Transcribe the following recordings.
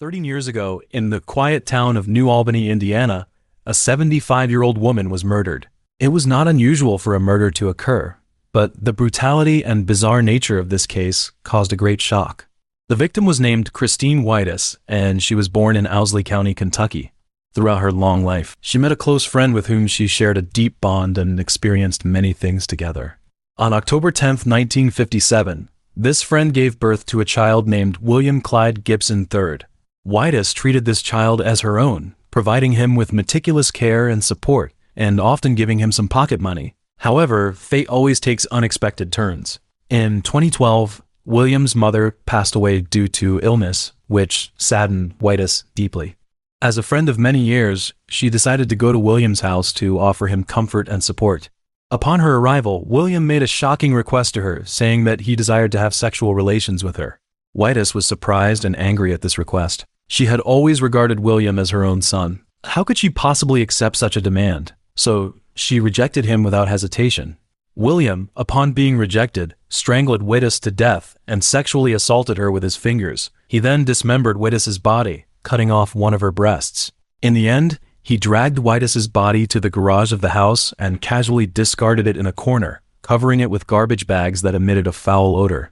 13 years ago, in the quiet town of New Albany, Indiana, a 75-year-old woman was murdered. It was not unusual for a murder to occur, but the brutality and bizarre nature of this case caused a great shock. The victim was named Christine Whitus, and she was born in Owsley County, Kentucky. Throughout her long life, she met a close friend with whom she shared a deep bond and experienced many things together. On October 10, 1957, this friend gave birth to a child named William Clyde Gibson III. Whitus treated this child as her own, providing him with meticulous care and support, and often giving him some pocket money. However, fate always takes unexpected turns. In 2012, William's mother passed away due to illness, which saddened Whitus deeply. As a friend of many years, she decided to go to William's house to offer him comfort and support. Upon her arrival, William made a shocking request to her, saying that he desired to have sexual relations with her. Whitus was surprised and angry at this request. She had always regarded William as her own son. How could she possibly accept such a demand? So she rejected him without hesitation. William, upon being rejected, strangled Whitus to death and sexually assaulted her with his fingers. He then dismembered Whitus's body, cutting off one of her breasts. In the end, he dragged Whitus's body to the garage of the house and casually discarded it in a corner, covering it with garbage bags that emitted a foul odor.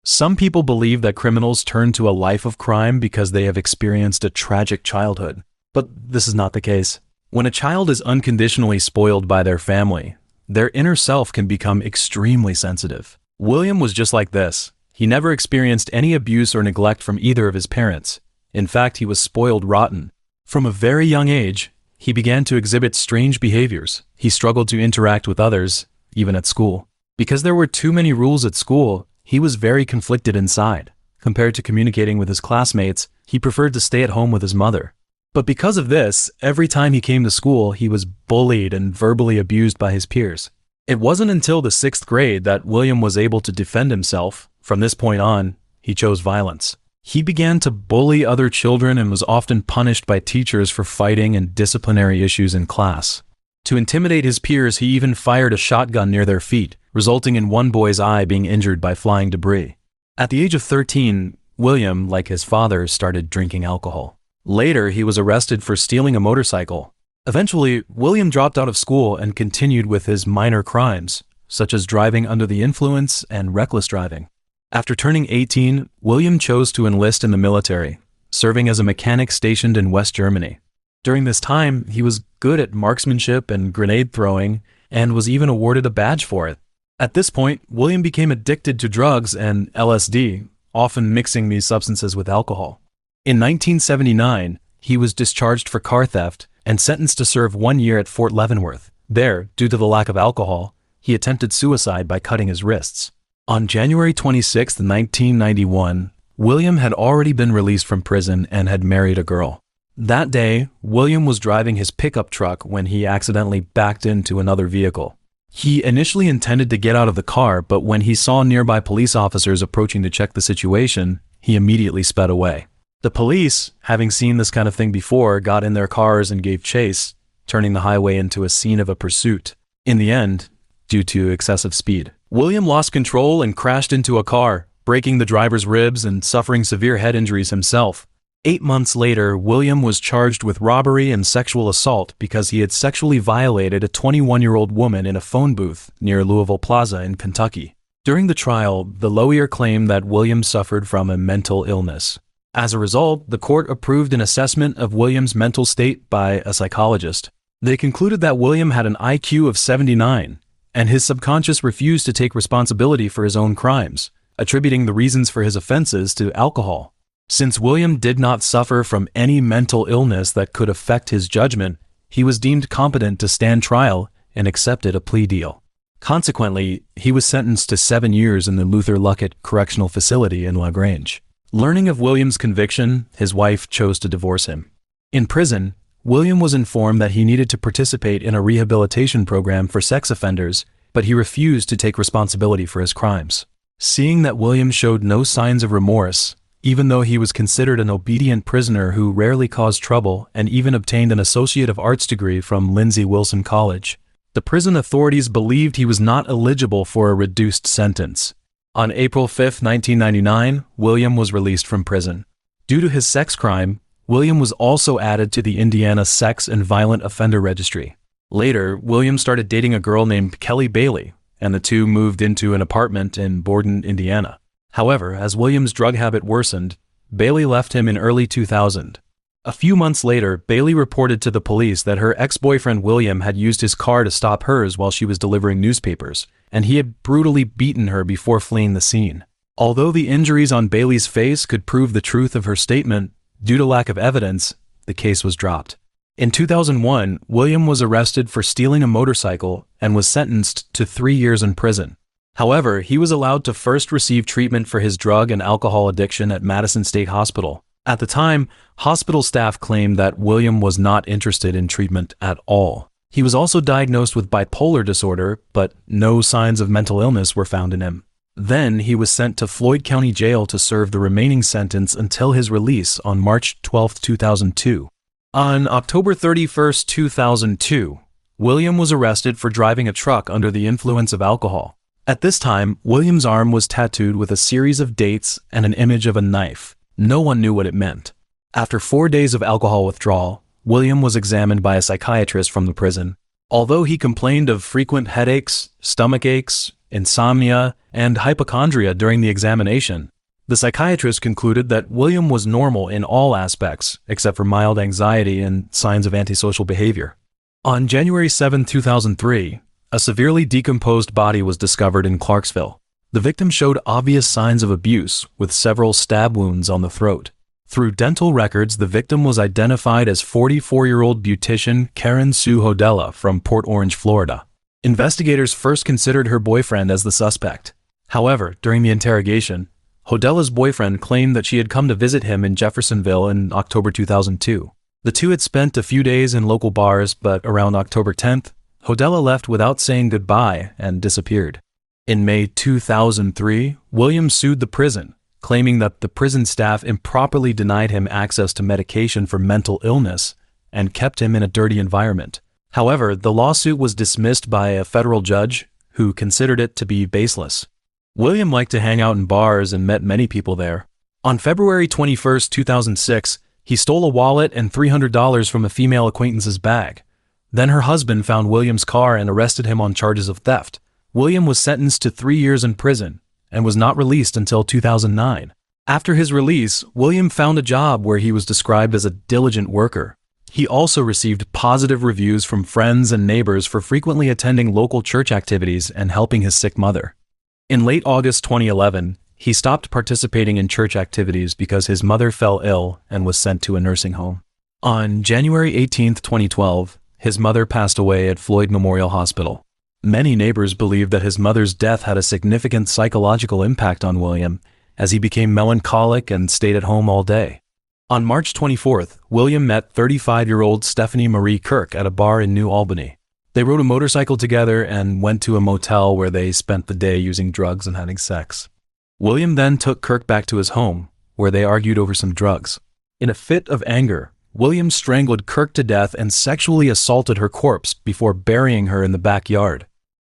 Some people believe that criminals turn to a life of crime because they have experienced a tragic childhood. But this is not the case. When a child is unconditionally spoiled by their family, their inner self can become extremely sensitive. William was just like this. He never experienced any abuse or neglect from either of his parents. In fact, he was spoiled rotten. From a very young age, he began to exhibit strange behaviors. He struggled to interact with others, even at school. Because there were too many rules at school, he was very conflicted inside. Compared to communicating with his classmates, he preferred to stay at home with his mother. But because of this, every time he came to school, he was bullied and verbally abused by his peers. It wasn't until the 6th grade that William was able to defend himself. From this point on, he chose violence. He began to bully other children and was often punished by teachers for fighting and disciplinary issues in class. To intimidate his peers, he even fired a shotgun near their feet, resulting in one boy's eye being injured by flying debris. At the age of 13, William, like his father, started drinking alcohol. Later, he was arrested for stealing a motorcycle. Eventually, William dropped out of school and continued with his minor crimes, such as driving under the influence and reckless driving. After turning 18, William chose to enlist in the military, serving as a mechanic stationed in West Germany. During this time, he was good at marksmanship and grenade throwing, and was even awarded a badge for it. At this point, William became addicted to drugs and LSD, often mixing these substances with alcohol. In 1979, he was discharged for car theft and sentenced to serve 1 year at Fort Leavenworth. There, due to the lack of alcohol, he attempted suicide by cutting his wrists. On January 26, 1991, William had already been released from prison and had married a girl. That day, William was driving his pickup truck when he accidentally backed into another vehicle. He initially intended to get out of the car, but when he saw nearby police officers approaching to check the situation, he immediately sped away. The police, having seen this kind of thing before, got in their cars and gave chase, turning the highway into a scene of a pursuit. In the end, due to excessive speed, William lost control and crashed into a car, breaking the driver's ribs and suffering severe head injuries himself. 8 months later, William was charged with robbery and sexual assault because he had sexually violated a 21-year-old woman in a phone booth near Louisville Plaza in Kentucky. During the trial, the lawyer claimed that William suffered from a mental illness. As a result, the court approved an assessment of William's mental state by a psychologist. They concluded that William had an IQ of 79, and his subconscious refused to take responsibility for his own crimes, attributing the reasons for his offenses to alcohol. Since William did not suffer from any mental illness that could affect his judgment, he was deemed competent to stand trial and accepted a plea deal. Consequently, he was sentenced to 7 years in the Luther Luckett Correctional Facility in LaGrange. Learning of William's conviction, his wife chose to divorce him. In prison, William was informed that he needed to participate in a rehabilitation program for sex offenders, but he refused to take responsibility for his crimes. Seeing that William showed no signs of remorse, even though he was considered an obedient prisoner who rarely caused trouble and even obtained an Associate of Arts degree from Lindsey Wilson College, the prison authorities believed he was not eligible for a reduced sentence. On April 5, 1999, William was released from prison. Due to his sex crime, William was also added to the Indiana Sex and Violent Offender Registry. Later, William started dating a girl named Kelly Bailey, and the two moved into an apartment in Borden, Indiana. However, as William's drug habit worsened, Bailey left him in early 2000. A few months later, Bailey reported to the police that her ex-boyfriend William had used his car to stop hers while she was delivering newspapers, and he had brutally beaten her before fleeing the scene. Although the injuries on Bailey's face could prove the truth of her statement, due to lack of evidence, the case was dropped. In 2001, William was arrested for stealing a motorcycle and was sentenced to 3 years in prison. However, he was allowed to first receive treatment for his drug and alcohol addiction at Madison State Hospital. At the time, hospital staff claimed that William was not interested in treatment at all. He was also diagnosed with bipolar disorder, but no signs of mental illness were found in him. Then he was sent to Floyd County Jail to serve the remaining sentence until his release on March 12, 2002. On October 31, 2002, William was arrested for driving a truck under the influence of alcohol. At this time, William's arm was tattooed with a series of dates and an image of a knife. No one knew what it meant. After 4 days of alcohol withdrawal, William was examined by a psychiatrist from the prison. Although he complained of frequent headaches, stomach aches, insomnia, and hypochondria during the examination, the psychiatrist concluded that William was normal in all aspects, except for mild anxiety and signs of antisocial behavior. On January 7, 2003, a severely decomposed body was discovered in Clarksville. The victim showed obvious signs of abuse, with several stab wounds on the throat. Through dental records, the victim was identified as 44-year-old beautician Karen Sue Hodella from Port Orange, Florida. Investigators first considered her boyfriend as the suspect. However, during the interrogation, Hodella's boyfriend claimed that she had come to visit him in Jeffersonville in October 2002. The two had spent a few days in local bars, but around October 10th, Hodella left without saying goodbye and disappeared. In May 2003, William sued the prison, claiming that the prison staff improperly denied him access to medication for mental illness and kept him in a dirty environment. However, the lawsuit was dismissed by a federal judge who considered it to be baseless. William liked to hang out in bars and met many people there. On February 21, 2006, he stole a wallet and $300 from a female acquaintance's bag. Then her husband found William's car and arrested him on charges of theft. William was sentenced to 3 years in prison and was not released until 2009. After his release, William found a job where he was described as a diligent worker. He also received positive reviews from friends and neighbors for frequently attending local church activities and helping his sick mother. In late August 2011, he stopped participating in church activities because his mother fell ill and was sent to a nursing home. On January 18, 2012, his mother passed away at Floyd Memorial Hospital. Many neighbors believed that his mother's death had a significant psychological impact on William, as he became melancholic and stayed at home all day. On March 24th, William met 35-year-old Stephanie Marie Kirk at a bar in New Albany. They rode a motorcycle together and went to a motel where they spent the day using drugs and having sex. William then took Kirk back to his home, where they argued over some drugs. In a fit of anger, William strangled Kirk to death and sexually assaulted her corpse before burying her in the backyard.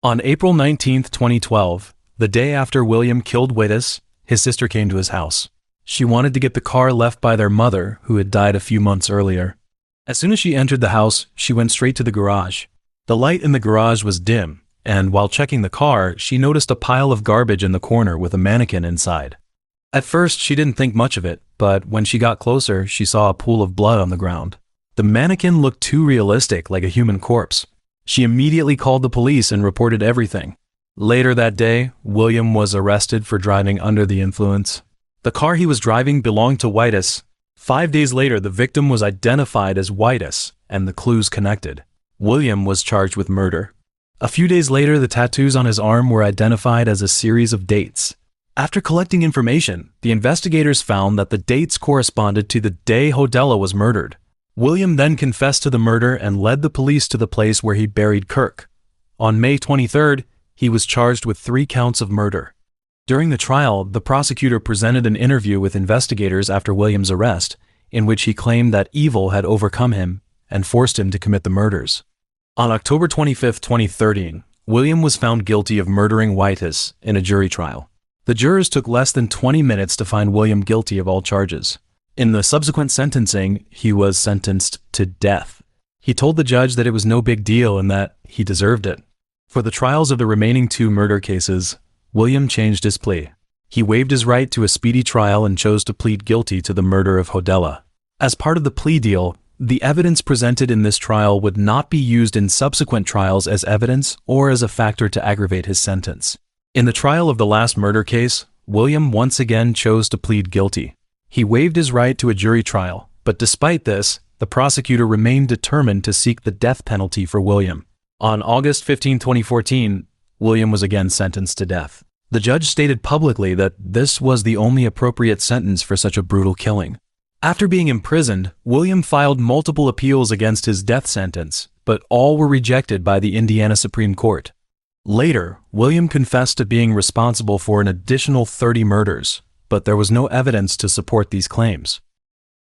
On April 19, 2012, the day after William killed Wittes, his sister came to his house. She wanted to get the car left by their mother, who had died a few months earlier. As soon as she entered the house, she went straight to the garage. The light in the garage was dim, and while checking the car, she noticed a pile of garbage in the corner with a mannequin inside. At first, she didn't think much of it, but when she got closer, she saw a pool of blood on the ground. The mannequin looked too realistic, like a human corpse. She immediately called the police and reported everything. Later that day, William was arrested for driving under the influence. The car he was driving belonged to Wittes. 5 days later, the victim was identified as Wittes, and the clues connected. William was charged with murder. A few days later, the tattoos on his arm were identified as a series of dates. After collecting information, the investigators found that the dates corresponded to the day Hodella was murdered. William then confessed to the murder and led the police to the place where he buried Kirk. On May 23rd, he was charged with 3 counts of murder. During the trial, the prosecutor presented an interview with investigators after William's arrest, in which he claimed that evil had overcome him and forced him to commit the murders. On October 25, 2013, William was found guilty of murdering Wittes in a jury trial. The jurors took less than 20 minutes to find William guilty of all charges. In the subsequent sentencing, he was sentenced to death. He told the judge that it was no big deal and that he deserved it. For the trials of the remaining 2 murder cases, William changed his plea. He waived his right to a speedy trial and chose to plead guilty to the murder of Hodella. As part of the plea deal, the evidence presented in this trial would not be used in subsequent trials as evidence or as a factor to aggravate his sentence. In the trial of the last murder case, William once again chose to plead guilty. He waived his right to a jury trial, but despite this, the prosecutor remained determined to seek the death penalty for William. On August 15, 2014, William was again sentenced to death. The judge stated publicly that this was the only appropriate sentence for such a brutal killing. After being imprisoned, William filed multiple appeals against his death sentence, but all were rejected by the Indiana Supreme Court. Later, William confessed to being responsible for an additional 30 murders, but there was no evidence to support these claims.